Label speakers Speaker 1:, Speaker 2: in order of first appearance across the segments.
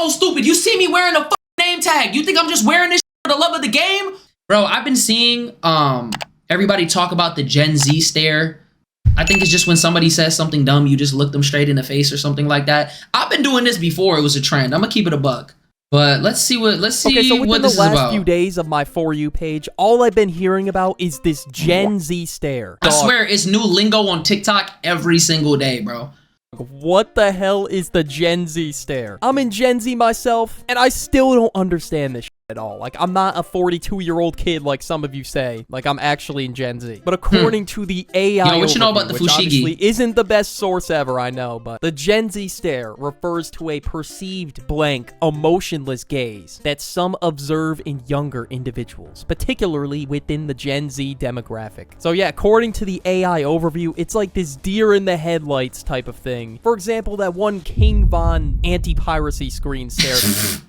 Speaker 1: so stupid. You see me wearing a fucking name tag. You think I'm just wearing this for the love of the game? Bro, I've been seeing everybody talk about the Gen Z stare. I think it's just when somebody says something dumb, you just look them straight in the face or something like that. I've been doing this before it was a trend. I'm gonna keep it a buck. But let's see what this is about.
Speaker 2: Okay, so within the last few days of my For You page, all I've been hearing about is this Gen Z stare.
Speaker 1: I swear, it's new lingo on TikTok every single day, bro.
Speaker 2: What the hell is the Gen Z stare? I'm in Gen Z myself, and I still don't understand this shit at all. Like, I'm not a 42-year-old kid like some of you say. Like, I'm actually in Gen Z. But according to the AI
Speaker 1: Yo, what you know about the
Speaker 2: which
Speaker 1: Fushigi?
Speaker 2: obviously isn't the best source ever, I know, but the Gen Z stare refers to a perceived blank, emotionless gaze that some observe in younger individuals, particularly within the Gen Z demographic. So yeah, according to the AI overview, it's like this deer in the headlights type of thing. For example, that one King Von anti-piracy screen stare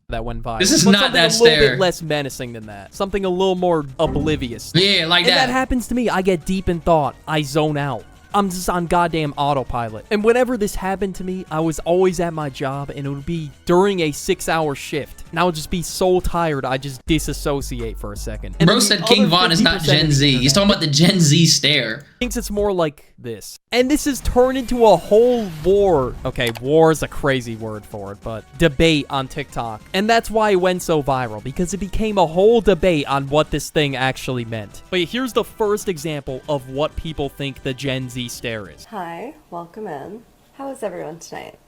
Speaker 2: that went viral.
Speaker 1: This is
Speaker 2: but
Speaker 1: not
Speaker 2: something
Speaker 1: that
Speaker 2: a little
Speaker 1: stare.
Speaker 2: bit less menacing than that. Something a little more oblivious.
Speaker 1: Yeah, like
Speaker 2: And
Speaker 1: that.
Speaker 2: that happens to me. I get deep in thought. I zone out. I'm just on goddamn autopilot. And whenever this happened to me, I was always at my job, and it would be during a 6-hour shift. And I would just be so tired, I just disassociate for a second. And
Speaker 1: Bro
Speaker 2: then
Speaker 1: said
Speaker 2: the
Speaker 1: King
Speaker 2: other
Speaker 1: Von is not
Speaker 2: 50%
Speaker 1: Gen
Speaker 2: of the
Speaker 1: Z. He's
Speaker 2: internet
Speaker 1: talking about the Gen Z stare.
Speaker 2: thinks it's more like this. And this has turned into a whole war. Okay, war is a crazy word for it, but debate on TikTok. And that's why it went so viral, because it became a whole debate on what this thing actually meant. But here's the first example of what people think the Gen Z stare is.
Speaker 3: Hi, welcome in. How is everyone tonight?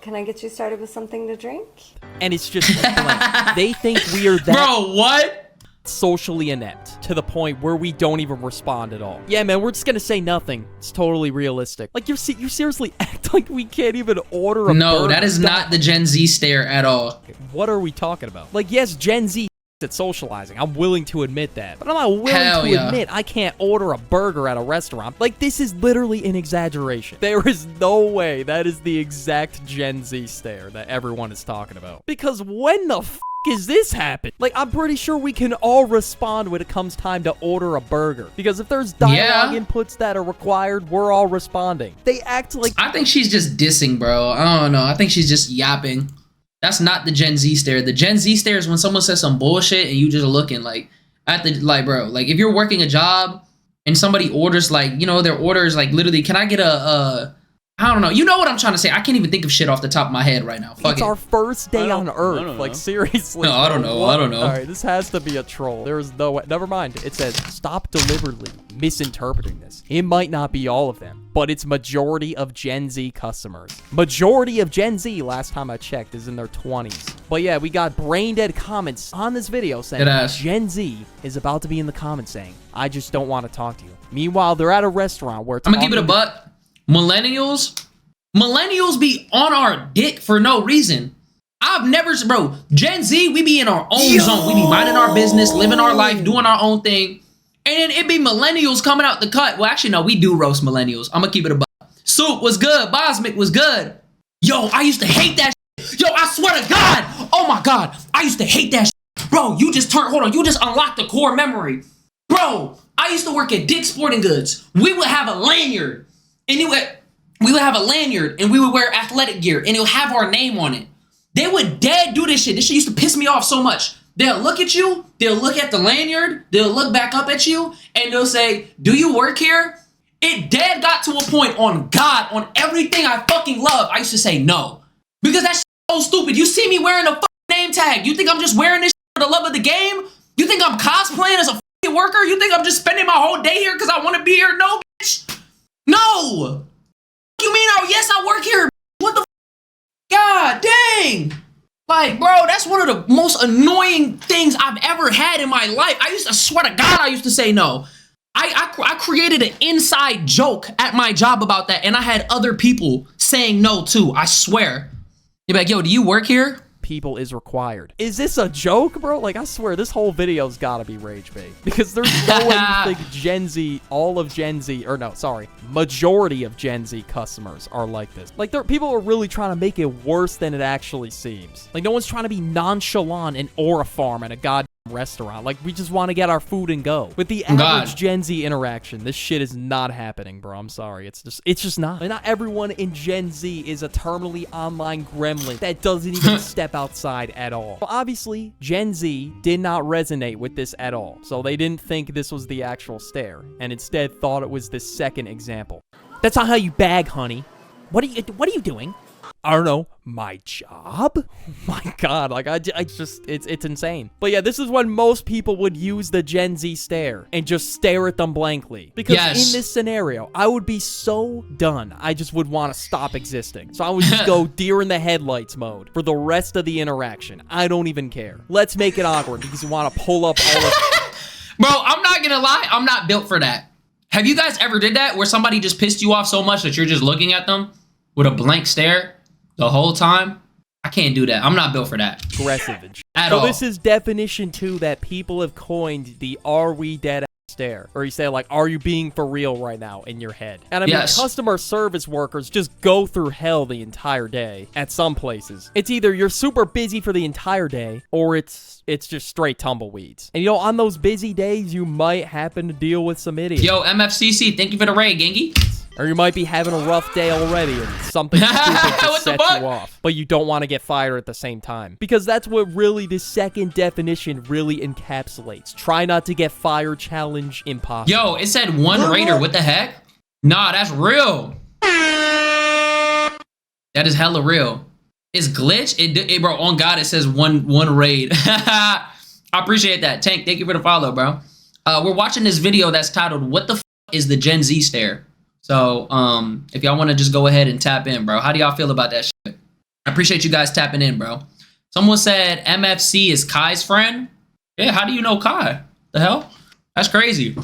Speaker 3: Can I get you started with something to drink?
Speaker 2: And it's just blank. They think we are that
Speaker 1: Bro, what?
Speaker 2: socially inept to the point where we don't even respond at all. Yeah, man, we're just gonna say nothing. It's totally realistic. Like, you seriously act like we can't even order a
Speaker 1: No,
Speaker 2: burger.
Speaker 1: that is not the Gen Z stare at all.
Speaker 2: What are we talking about? Like, yes, Gen Z at socializing. I'm willing to admit that. But I'm not willing
Speaker 1: Hell
Speaker 2: to
Speaker 1: yeah.
Speaker 2: admit I can't order a burger at a restaurant. Like, this is literally an exaggeration. There is no way that is the exact Gen Z stare that everyone is talking about. Because when the f is this happen? Like, I'm pretty sure we can all respond when it comes time to order a burger. Because if there's dialogue inputs that are required, we're all responding. They act like...
Speaker 1: I think she's just dissing, bro. I don't know. I think she's just yapping. That's not the Gen Z stare. The Gen Z stare is when someone says some bullshit and you just looking like at the bro. Like, if you're working a job and somebody orders, like, you know, their order is like literally, can I get I don't know. You know what I'm trying to say? I can't even think of shit off the top of my head right now. Fuck
Speaker 2: It's
Speaker 1: it.
Speaker 2: our first day on
Speaker 4: I
Speaker 2: Earth.
Speaker 4: don't
Speaker 2: Like,
Speaker 4: know.
Speaker 2: seriously.
Speaker 1: No, I don't know.
Speaker 2: What?
Speaker 1: I don't know.
Speaker 2: All right, this has to be a troll. There is no way. Never mind. It says, stop deliberately misinterpreting this. It might not be all of them, but it's majority of Gen Z customers. Majority of Gen Z, last time I checked, is in their 20s. But yeah, we got brain dead comments on this video saying
Speaker 1: Deadass.
Speaker 2: Gen Z is about to be in the comments saying, I just don't want to talk to you. Meanwhile, they're at a restaurant where it's
Speaker 1: I'm gonna keep it a buck. Millennials be on our dick for no reason. I've never, bro, Gen Z, we be in our own zone. We be minding our business, living our life, doing our own thing. And then it be millennials coming out the cut. Well, actually, no, we do roast millennials. I'm gonna keep it a buck. Soup was good. Bosmic was good. Yo, I used to hate that shit. Yo, I swear to God. Oh my God. I used to hate that shit. Bro, you just unlocked the core memory. Bro, I used to work at Dick's Sporting Goods. We would have a lanyard. And we would have a lanyard and we would wear athletic gear and it would have our name on it. They would dead do this shit. This shit used to piss me off so much. They'll look at you, they'll look at the lanyard, they'll look back up at you, and they'll say, do you work here? It dead got to a point on God, on everything I fucking love, I used to say no. Because that shit so stupid. You see me wearing a fucking name tag. You think I'm just wearing this shit for the love of the game? You think I'm cosplaying as a fucking worker? You think I'm just spending my whole day here because I want to be here? No, bitch. No. You mean, oh, yes, I work here. What the f? God dang. Like, bro, that's one of the most annoying things I've ever had in my life. I swear to God, I used to say no. I created an inside joke at my job about that, and I had other people saying no too. I swear. You're like, yo, do you work here?
Speaker 2: people is required. Is this a joke, bro? Like, I swear, this whole video's gotta be rage bait. Because there's no way you think Gen Z, all of Gen Z, or no, sorry, majority of Gen Z customers are like this. Like, people are really trying to make it worse than it actually seems. Like, no one's trying to be nonchalant and aura farm at a god restaurant. Like, we just want to get our food and go. With the average Gen Z interaction, this shit is not happening, bro. I'm sorry. It's just not. And not everyone in Gen Z is a terminally online gremlin that doesn't even step outside at all. Well, obviously, Gen Z did not resonate with this at all. So they didn't think this was the actual stare, and instead thought it was the second example. That's not how you bag, honey. What are you doing? I don't know, my job? Oh my God, like, it's insane. But yeah, this is when most people would use the Gen Z stare and just stare at them blankly. Because in this scenario, I would be so done, I just would want to stop existing. So I would just go deer in the headlights mode for the rest of the interaction. I don't even care. Let's make it awkward because you want to pull up all of...
Speaker 1: Bro, I'm not gonna lie, I'm not built for that. Have you guys ever did that where somebody just pissed you off so much that you're just looking at them with a blank stare the whole time? I can't do that. I'm not built for that.
Speaker 2: Aggressive and
Speaker 1: at all.
Speaker 2: So this is definition 2 that people have coined the "are we dead" stare, or you say like, "Are you being for real right now?" in your head. And I mean, customer service workers just go through hell the entire day at some places. It's either you're super busy for the entire day, or it's just straight tumbleweeds. And you know, on those busy days, you might happen to deal with some idiots.
Speaker 1: Yo, MFCC, thank you for the raid, Gengi.
Speaker 2: Or you might be having a rough day already and something stupid just sets you off. But you don't want to get fired at the same time. Because that's what really the second definition really encapsulates. Try not to get fired challenge impossible.
Speaker 1: Yo, it said one raider. What the heck? Nah, that's real. That is hella real. It's glitch. It bro, on God, it says one raid. I appreciate that. Tank, thank you for the follow, bro. We're watching this video that's titled, "What the f is the Gen Z stare?" So, if y'all want to just go ahead and tap in, bro. How do y'all feel about that shit? I appreciate you guys tapping in, bro. Someone said MFC is Kai's friend. Yeah, how do you know Kai? The hell? That's crazy.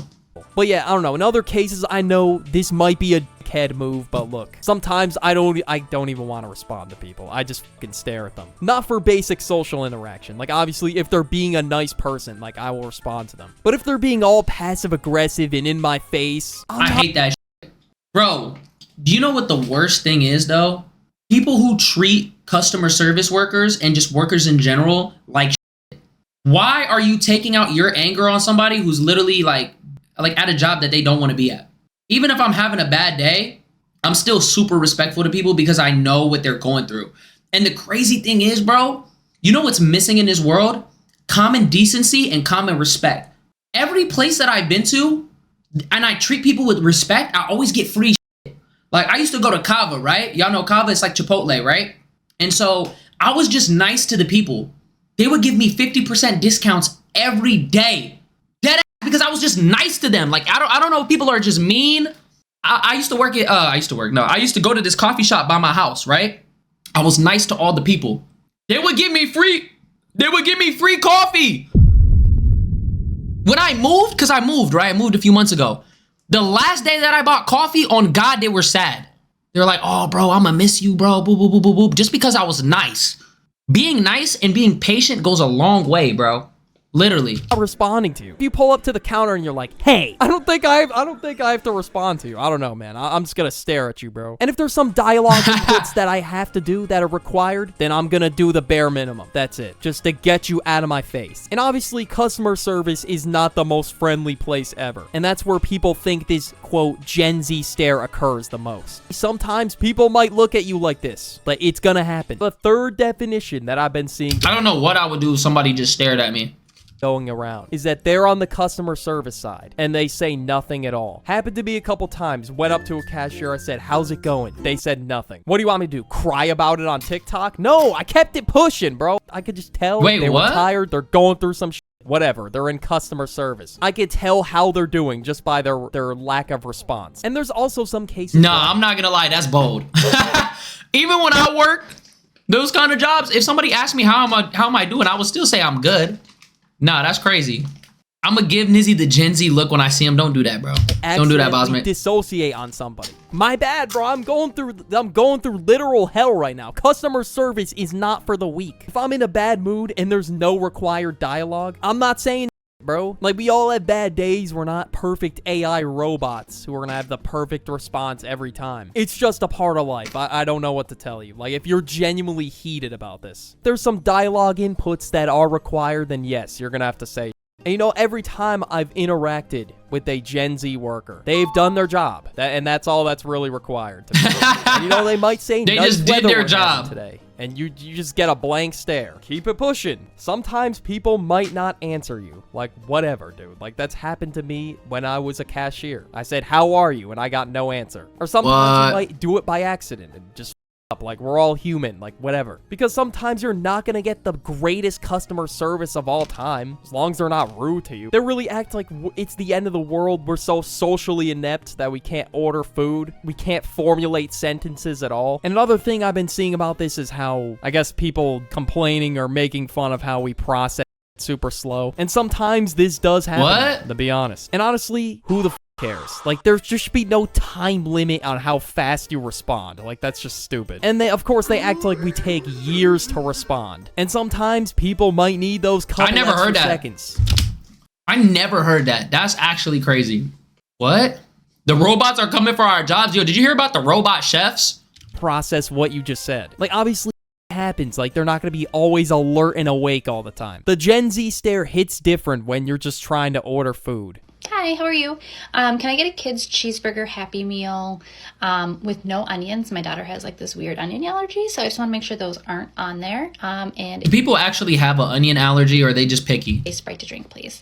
Speaker 2: But yeah, I don't know. In other cases, I know this might be a dickhead move, but look, sometimes I don't even want to respond to people. I just fucking stare at them. Not for basic social interaction. Like, obviously, if they're being a nice person, like, I will respond to them. But if they're being all passive-aggressive and in my face...
Speaker 1: I hate that shit. Bro, do you know what the worst thing is, though? People who treat customer service workers and just workers in general like shit. Why are you taking out your anger on somebody who's literally, like at a job that they don't want to be at? Even if I'm having a bad day, I'm still super respectful to people because I know what they're going through. And the crazy thing is, bro, you know what's missing in this world? Common decency and common respect. Every place that I've been to, and I treat people with respect, I always get free shit. Like, I used to go to Kava, right? Y'all know Kava, it's like Chipotle, right? And so I was just nice to the people. They would give me 50% discounts every day. Dead ass, because I was just nice to them. Like, I don't know if people are just mean. I used to work at, I used to go to this coffee shop by my house, right? I was nice to all the people. They would give me free coffee. When I moved, because I moved, right? I moved a few months ago. The last day that I bought coffee, on God, they were sad. They were like, "Oh, bro, I'm gonna miss you, bro." Boop, boop, boop, boop, boop. Just because I was nice. Being nice and being patient goes a long way, bro. Literally.
Speaker 2: I'm responding to you. If you pull up to the counter and you're like, "Hey," I don't think I have to respond to you. I don't know, man. I'm just gonna stare at you, bro. And if there's some dialogue inputs that I have to do that are required, then I'm gonna do the bare minimum. That's it. Just to get you out of my face. And obviously, customer service is not the most friendly place ever. And that's where people think this, quote, Gen Z stare occurs the most. Sometimes people might look at you like this, but it's gonna happen. The third definition that I've been seeing...
Speaker 1: I don't know what I would do if somebody just stared at me.
Speaker 2: Going around is that they're on the customer service side and they say nothing at all. Happened to be a couple times. Went up to a cashier, I said, "How's it going?" They said nothing. What do you want me to do? Cry about it on TikTok? No, I kept it pushing, bro. I could just tell they were tired. They're going through some shit. Whatever, they're in customer service. I could tell how they're doing just by their lack of response. And there's also some cases.
Speaker 1: Nah, I'm not gonna lie, that's bold. Even when I work those kind of jobs, if somebody asked me how am I doing, I would still say I'm good. Nah, that's crazy. I'm gonna give Nizzy the Gen Z look when I see him. Don't do that, bro. Don't do that, Bosman.
Speaker 2: Dissociate on somebody. My bad, bro. I'm going through literal hell right now. Customer service is not for the weak. If I'm in a bad mood and there's no required dialogue, I'm not saying bro. Like, we all have bad days. We're not perfect AI robots who are gonna have the perfect response every time. It's just a part of life. I don't know what to tell you. Like, if you're genuinely heated about this, there's some dialogue inputs that are required, then yes, you're gonna have to say. And you know, every time I've interacted with a Gen Z worker, they've done their job. And that's all that's really required. And you know, they might say
Speaker 1: they
Speaker 2: nice
Speaker 1: just did
Speaker 2: weather
Speaker 1: their
Speaker 2: we're having
Speaker 1: job
Speaker 2: today. And you just get a blank stare. Keep it pushing. Sometimes people might not answer you. Like, whatever, dude. Like, that's happened to me when I was a cashier. I said, "How are you?" And I got no answer. Or sometimes you might do it by accident and just up. Like, we're all human. Like, whatever. Because sometimes you're not gonna get the greatest customer service of all time, as long as they're not rude to you. They really act like it's the end of the world. We're so socially inept that we can't order food. We can't formulate sentences at all. And another thing I've been seeing about this is how, I guess, people complaining or making fun of how we process super slow. And sometimes this does happen,
Speaker 1: What?
Speaker 2: to be honest. And honestly, who the cares? Like, there should be no time limit on how fast you respond. Like, that's just stupid. And they, of course, they act like we take years to respond. And sometimes people might need those couple
Speaker 1: never
Speaker 2: extra
Speaker 1: heard that.
Speaker 2: seconds.
Speaker 1: I never heard that. That's actually crazy. What? The robots are coming for our jobs. Yo, did you hear about the robot chefs?
Speaker 2: Process what you just said. Like, obviously, it happens. Like, they're not going to be always alert and awake all the time. The Gen Z stare hits different when you're just trying to order food.
Speaker 4: Hi, how are you? Can I get a kid's cheeseburger Happy Meal with no onions? My daughter has like this weird onion allergy, so I just want to make sure those aren't on there. And
Speaker 1: Do people actually have an onion allergy, or are they just picky?
Speaker 4: a Sprite to drink, please.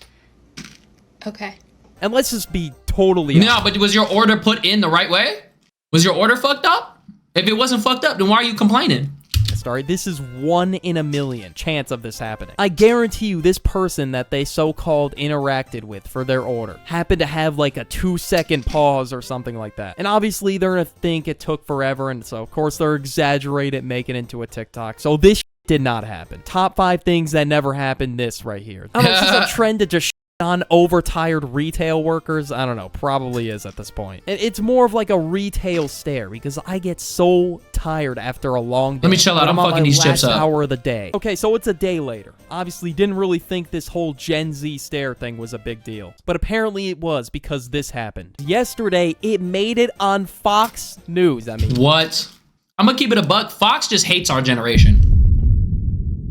Speaker 4: Okay.
Speaker 2: And let's just be totally
Speaker 1: No, but was your order put in the right way? Was your order fucked up? If it wasn't fucked up, then why are you complaining?
Speaker 2: Sorry, this is 1 in a million chance of this happening. I guarantee you this person that they so-called interacted with for their order happened to have like a 2-second pause or something like that. And obviously they're gonna think it took forever, and so of course they're exaggerating, making it into a TikTok. So this did not happen. Top 5 things that never happened, this right here. I don't know, is this a trend to just on overtired retail workers? I don't know, probably is at this point. And it's more of like a retail stare because I get so tired after a long day.
Speaker 1: Let me chill out.
Speaker 2: But
Speaker 1: I'm
Speaker 2: on
Speaker 1: fucking
Speaker 2: my
Speaker 1: these chips
Speaker 2: last
Speaker 1: up.
Speaker 2: hour of the day. Okay, so it's a day later. Obviously didn't really think this whole Gen Z stare thing was a big deal. But apparently it was, because this happened. Yesterday, it made it on Fox News. I mean,
Speaker 1: What? I'm gonna keep it a buck. Fox just hates our generation.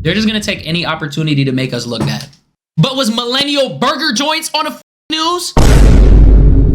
Speaker 1: They're just gonna take any opportunity to make us look bad. But was millennial burger joints on the news?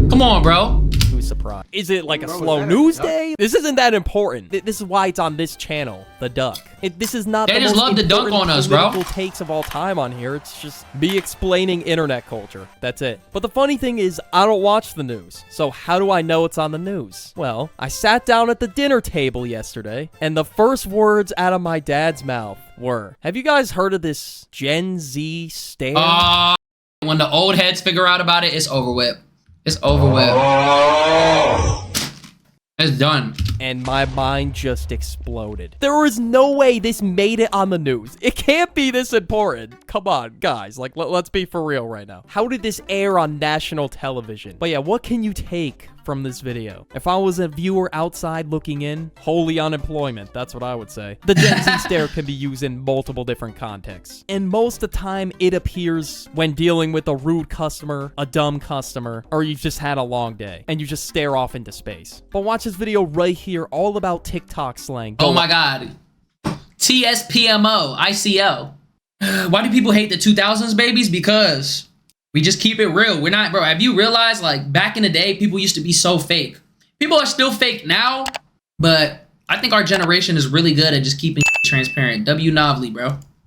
Speaker 1: Come on, bro.
Speaker 2: who's surprised? Is it like a slow news day? This isn't that important. This is why it's on this channel, The Duck. This is not
Speaker 1: They
Speaker 2: the
Speaker 1: just
Speaker 2: most
Speaker 1: love to dunk
Speaker 2: important
Speaker 1: on us, bro.
Speaker 2: political takes of all time on here. It's just me explaining internet culture. That's it. But the funny thing is, I don't watch the news. So how do I know it's on the news? Well, I sat down at the dinner table yesterday, and the first words out of my dad's mouth were, have you guys heard of this Gen Z stare?
Speaker 1: When the old heads figure out about it, it's over with. It's over with. It's done.
Speaker 2: And my mind just exploded. There was no way this made it on the news. It can't be this important. Come on, guys. Like, let's be for real right now. How did this air on national television? But yeah, what can you take from this video? If I was a viewer outside looking in, holy unemployment. That's what I would say. The Gen Z stare can be used in multiple different contexts. And most of the time, it appears when dealing with a rude customer, a dumb customer, or you've just had a long day, and you just stare off into space. But watch this video right here, all about TikTok slang.
Speaker 1: Oh my God. TSPMO, ICO. Why do people hate the 2000s babies? Because we just keep it real. We're not, bro. Have you realized, like, back in the day, people used to be so fake. People are still fake now, but I think our generation is really good at just keeping transparent. W. Novely, bro.